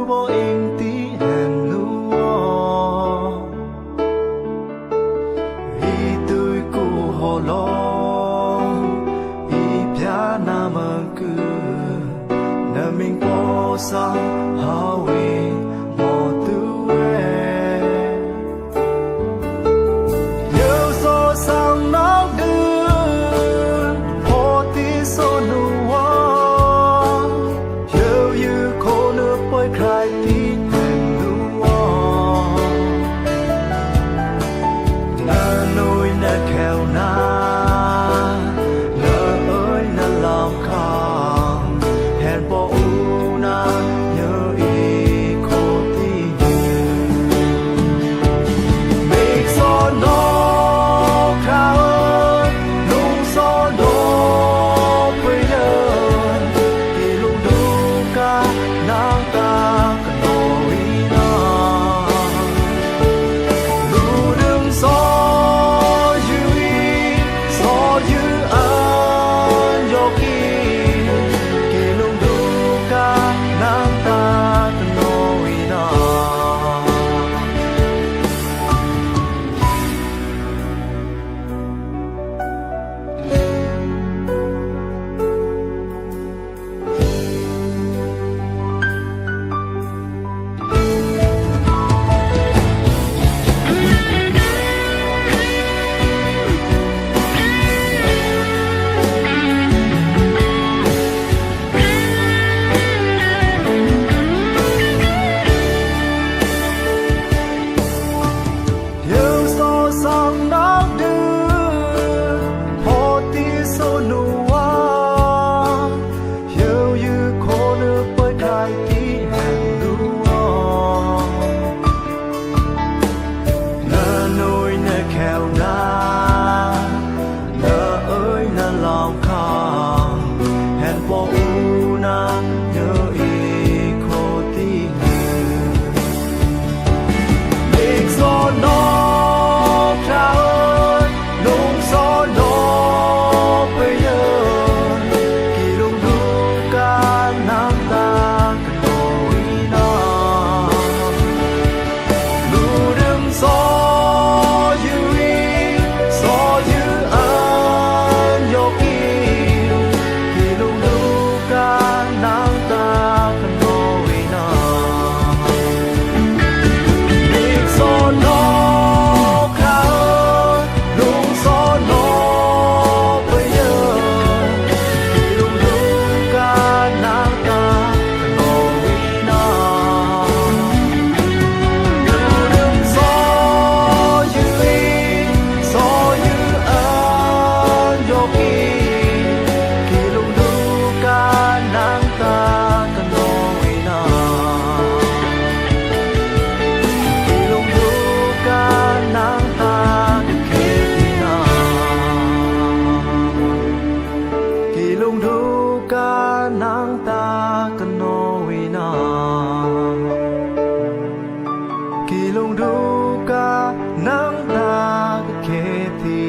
bo in ti han lu wo I tu ku ho lo I pya na ma ku na min po sa ha we mo tu we yo so sang now do ho ti so nu wo yo you ko no boy cry ti han lu wo na noi na kheo na na ơi na lòng khang hẹn bỏ u na nhớ ý khô ti mình so nó khao lung so nó bây giờ thì lung du ca nang ta cần nỗi na lu đừng so you so you an yo ki ki lung du ca nang ta cần nỗi na yêu so sang nắng đưa hồ ti so nu wa yêu như khô nước bơi cay ti hẹn lu wa na nôi na kheo na na ơi na lòng khang hẹn bỏ u na nhớ ý khô ti mình so nó khao lung so nó bây giờ kỳ lung du ca nang ta cần nỗi na lu đừng so you an yo kỳ lung du ca nang ta cần nỗi na mình so nó khao lung so nó bây giờ kỳ lung du ca nang ta cần nỗi na lu đừng so you an yo kỳ lung du ca nang ta cần nỗi na kỳ lung du ca nang ta khe ti na kỳ lung du ca nang ta cần nỗi na kỳ lung du ca nang ta khe ti